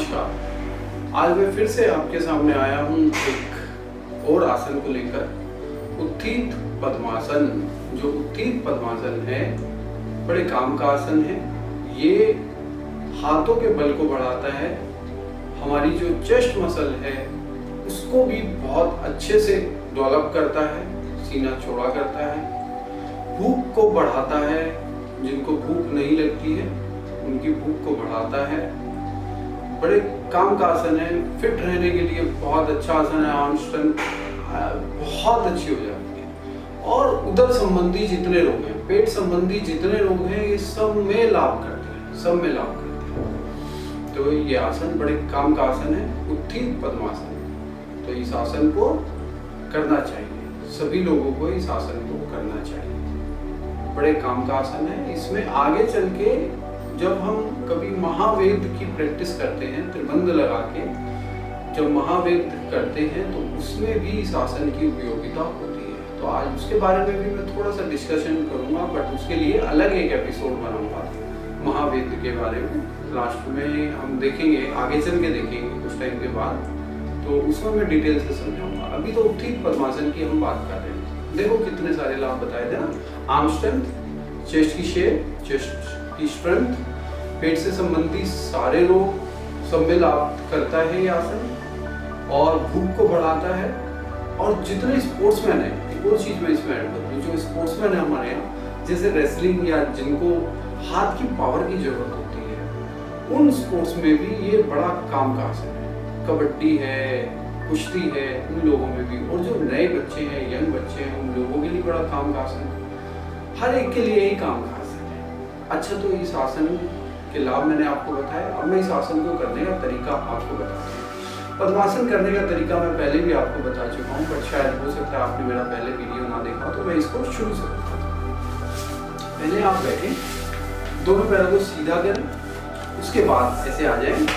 नमस्कार। आज मैं फिर से आपके सामने आया हूँ एक और आसन को लेकर। उत्थित पद्मासन। जो उत्थित पद्मासन है बड़े काम का आसन है। ये हाथों के बल को बढ़ाता है, हमारी जो चेस्ट मसल है उसको भी बहुत अच्छे से डेवलप करता है, सीना चौड़ा करता है, भूख को बढ़ाता है। जिनको भूख नहीं लगती है उनकी भूख को बढ़ाता है। बड़े काम का आसन है। फिट रहने के लिए बहुत अच्छा आसन है। आर्म स्ट्रेंथ बहुत अच्छी हो जाती है। और उदर संबंधी जितने रोग हैं, पेट संबंधी जितने रोग हैं, ये सब में लाभ करते हैं, सब में लाभ करते हैं। तो ये आसन बड़े काम का आसन है, उत्थित पद्मासन। तो इस आसन को करना चाहिए, सभी लोगों को इस आसन को करना चाहिए। बड़े काम का आसन है। इसमें आगे चल के जब हम कभी महावेद की प्रैक्टिस करते हैं, त्रिबंध लगा के जब महावेद करते हैं तो उसमें भी इस आसन की उपयोगिता होती है। तो आज उसके बारे में भी मैं थोड़ा सा डिस्कशन करूंगा, बट उसके लिए अलग एक एपिसोड बनाऊंगा महावेद के बारे में। लास्ट में हम देखेंगे, आगे चल के देखेंगे कुछ टाइम के बाद, तो उसमें मैं डिटेल से समझाऊंगा। अभी तो उत्थित पद्मासन की हम बात कर रहे हैं। देखो कितने सारे लाभ बताए थे ना। आर्म स्ट्रेंथ, चेस्ट की शेप, चेस्ट की स्ट्रेंथ, पेट से संबंधित सारे रोग सब में लाभ करता है ये आसन। और भूख को बढ़ाता है। और जितने स्पोर्ट्समैन है, एक और चीज मैं इसमें ऐड कर दूं, जो स्पोर्ट्समैन है हमारे यहाँ, जैसे रेसलिंग या जिनको हाथ की पावर की जरूरत होती है, उन स्पोर्ट्स में भी ये बड़ा काम का आसन है। कबड्डी है, कुश्ती है, उन लोगों में भी। और जो नए बच्चे हैं, यंग बच्चे हैं, उन लोगों के लिए बड़ा काम का आसन है। हर एक के लिए यही काम का आसन है। अच्छा, तो इस आसन के लाभ मैंने आपको बताया। अब मैं इस आसन को करने का तरीका आपको बताता हूँ। पद्मासन करने का तरीका मैं पहले भी आपको बता चुका हूँ, बट शायद हो सकता है आपने मेरा पहले वीडियो ना देखा, तो मैं इसको शुरू से बताता हूँ। पहले आप बैठे, दोनों पैरों को सीधा करें, उसके बाद ऐसे आ जाएं,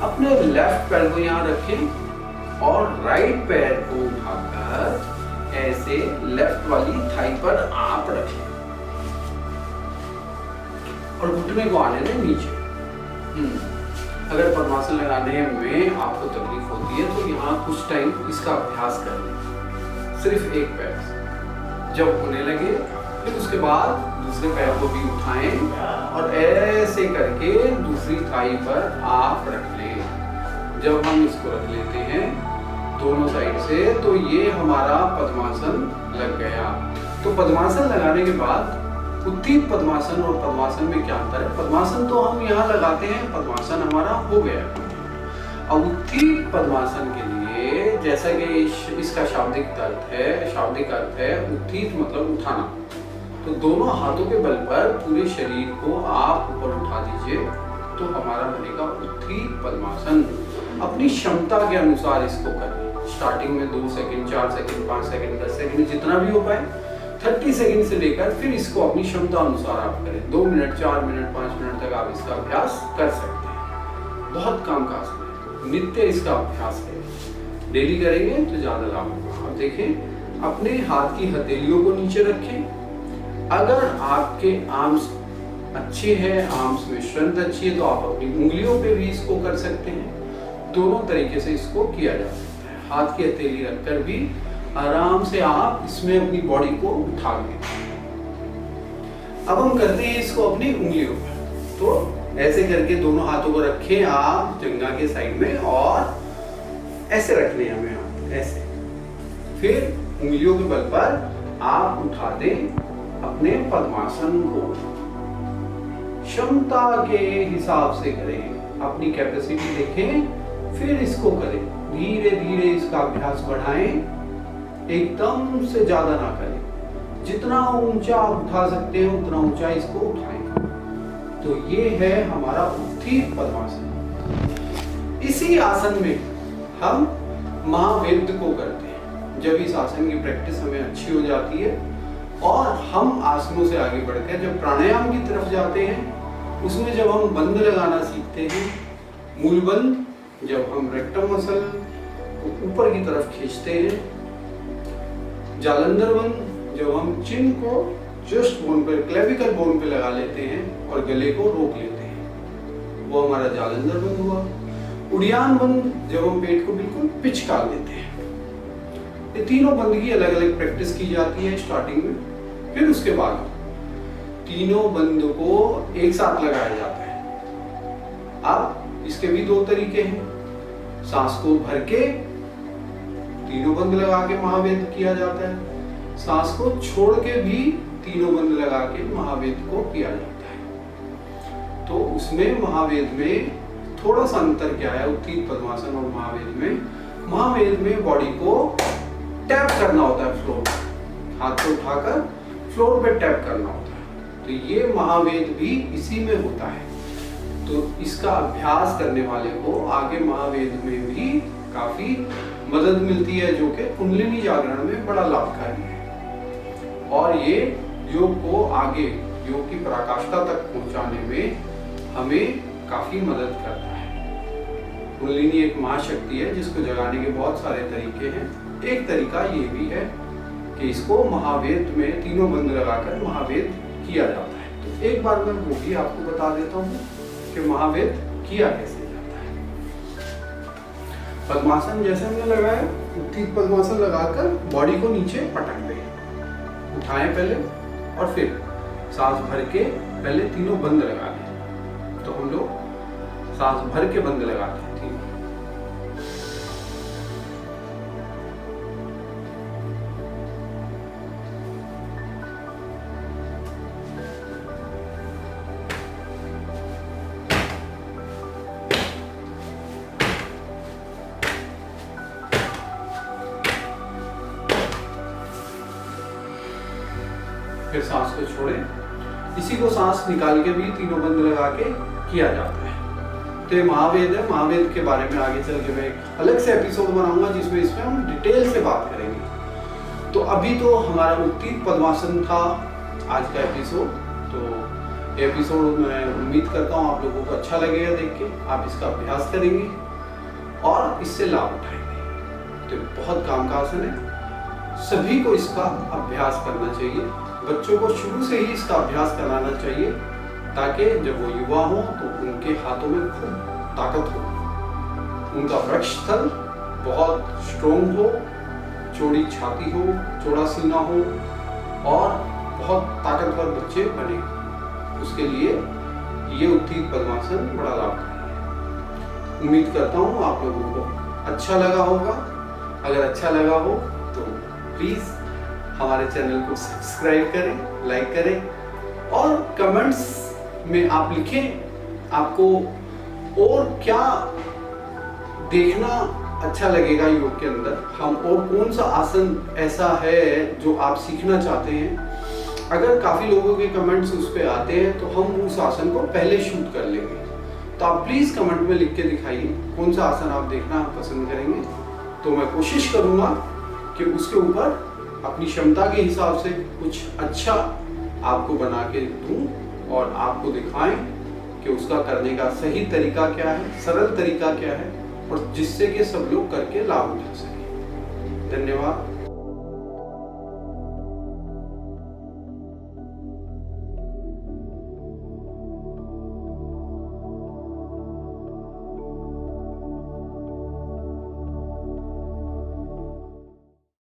अपने लेफ्ट पैर को यहाँ रखें और राइट पैर को उठाकर ऐसे लेफ्ट वाली थाई पर आप रखें और घुटने को आने दें नीचे। अगर पद्मासन लगाने में आपको तकलीफ होती है तो यहाँ कुछ टाइम इसका अभ्यास कर लें, सिर्फ एक पैर से। जब होने लगे फिर उसके बाद दूसरे पैर को भी उठाएं और ऐसे करके दूसरी थाई पर आप रख लें। जब हम इसको रख लेते हैं दोनों साइड से, तो ये हमारा पद्मासन लग गया। तो पद्मासन लगाने के बाद उत्थित पद्मासन और पद्मासन में क्या अंतर है? पद्मासन तो हम यहाँ लगाते हैं, पद्मासन हमारा हो गया। अब उत्थित पद्मासन के लिए, जैसा कि इसका शाब्दिक अर्थ है उत्थित मतलब उठाना। तो दोनों हाथों के बल पर पूरे शरीर को आप ऊपर उठा दीजिए, तो हमारा बनेगा उत्थित पद्मासन। अपनी क्षमता के अनुसार इसको करें। स्टार्टिंग में 2 सेकंड, 4 सेकंड, 5 सेकंड, 10 सेकंड, जितना भी हो पाए। 30 सेकंड से लेकर फिर इसको अपनी क्षमता अनुसार आप करें। 2 मिनट, 4 मिनट, 5 मिनट तक आप इसका अभ्यास कर सकते हैं। बहुत काम का आसन है, नित्य इसका अभ्यास करें। डेली करेंगे तो ज्यादा लाभ होगा। आप देखें, अपने हाथ की हथेलियों को नीचे रखें। अगर आपके आर्म्स अच्छे हैं, आर्म्स में स्ट्रेंथ अच्छी है, तो आप अपनी उंगलियों पे भी इसको कर सकते हैं। दोनों तरीके से इसको किया जा सकता है। हाथ की हथेली रखकर भी आराम से आप इसमें अपनी बॉडी को उठा लें। अब हम करते हैं इसको अपनी उंगलियों पर। तो ऐसे करके दोनों हाथों को रखें आप जंघा के साइड में और ऐसे रख लें हमें हाथ, ऐसे। फिर उंगलियों के बल पर आप उठा दें अपने पद्मासन को। क्षमता के हिसाब से करें, अपनी कैपेसिटी देखें, फिर इसको करें। धीरे धीरे इसका अभ्यास बढ़ाएं, एकदम से ज्यादा ना करें। जितना ऊंचा उठा सकते हैं उतना ऊंचा इसको उठाएं। तो ये है हमारा उत्थित पद्मासन। इसी आसन में हम महावेद को करते हैं। जब इस आसन की प्रैक्टिस हमें अच्छी हो जाती है और हम आसनों से आगे बढ़कर जब प्राणायाम की तरफ जाते हैं, उसमें जब हम बंद लगाना सीखते हैं, मूल बंद, जब हम रेक्टम मसल को ऊपर की तरफ खींचते हैं, जालंधर बंद, जब हम चिन को चेस्ट बोन पर, क्लेविकल बोन पे लगा लेते हैं और गले को रोक लेते हैं, वो हमारा जालंधर बंद हुआ। उड़ियान बंद, जब हम पेट को बिल्कुल पिचका लेते हैं। ये तीनों बंद की अलग अलग प्रैक्टिस की जाती है स्टार्टिंग में। फिर उसके बाद तीनों बंद को एक साथ लगाया जाता है। अब इसके भी दो तरीके हैं। सांस को भर के तीनों बंद लगा के महावेद किया जाता है, सांस को छोड़ के भी तीनों बंद लगा के महावेद को किया जाता है। तो उसमें महावेद में थोड़ा सा अंतर क्या है उत्थीत पद्मासन और महावेद में? महावेद में बॉडी को टैप करना होता है, फ्लोर, हाथ को उठाकर फ्लोर पे टैप करना होता है। तो ये महावेद भी इसी में होता है। तो इसका अभ्यास करने वाले को आगे महावेद में भी काफी मदद मिलती है, जो कि कुंडलिनी जागरण में बड़ा लाभकारी है। और ये योग को आगे योग की पराकाष्ठा तक पहुंचाने में हमें काफी मदद करता है। कुंडलिनी एक महाशक्ति है जिसको जगाने के बहुत सारे तरीके हैं। एक तरीका ये भी है कि इसको महावेद में तीनों बंद लगाकर महावेद किया जाता है। तो एक बार मैं वो भी आपको बता देता हूँ कि महावेद किया कैसे जाता है। पद्मासन जैसे हमने लगाया, उत्थीत पद्मासन लगाकर बॉडी को नीचे पटक दें, उठाएं पहले और फिर सांस भर के पहले तीनों बंद लगा लें। तो हम लोग सांस भर के बंद लगाते हैं तीनों। फिर सांस को छोड़ें। इसी को सांस निकाल के भी तीनों बंद लगा के किया जाता है। तो ये महावेद है। महावेद के बारे में आगे चल के मैं एक अलग से एपिसोड बनाऊंगा जिसमें इसमें हम डिटेल से बात करेंगे। तो अभी तो हमारा उत्थीत पद्मासन था आज का एपिसोड। तो एपिसोड मैं उम्मीद करता हूँ आप लोगों को अच्छा लगेगा देख के, आप इसका अभ्यास करेंगे और इससे लाभ उठाएंगे। तो बहुत काम का आसन है, सभी को इसका अभ्यास करना चाहिए। बच्चों को शुरू से ही इसका अभ्यास कराना चाहिए ताकि जब वो युवा हो तो उनके हाथों में खूब ताकत हो, उनका वृक्ष स्थल बहुत स्ट्रोंग हो, चौड़ी छाती हो, चौड़ा सीना हो और बहुत ताकतवर बच्चे बने। उसके लिए ये उत्थीत पद्मासन बड़ा लाभकारी है। उम्मीद करता हूँ आप लोगों को अच्छा लगा होगा। अगर अच्छा लगा हो तो प्लीज हमारे चैनल को सब्सक्राइब करें, लाइक करें और कमेंट्स में आप लिखें आपको और क्या देखना अच्छा लगेगा योग के अंदर, हम और कौन सा आसन ऐसा है जो आप सीखना चाहते हैं। अगर काफ़ी लोगों के कमेंट्स उस पर आते हैं तो हम उस आसन को पहले शूट कर लेंगे। तो आप प्लीज़ कमेंट में लिख के दिखाइए कौन सा आसन आप देखना पसंद करेंगे। तो मैं कोशिश करूँगा कि उसके ऊपर अपनी क्षमता के हिसाब से कुछ अच्छा आपको बना के दूं और आपको दिखाएं कि उसका करने का सही तरीका क्या है, सरल तरीका क्या है और जिससे कि सब लोग करके लाभ उठा सकें। धन्यवाद।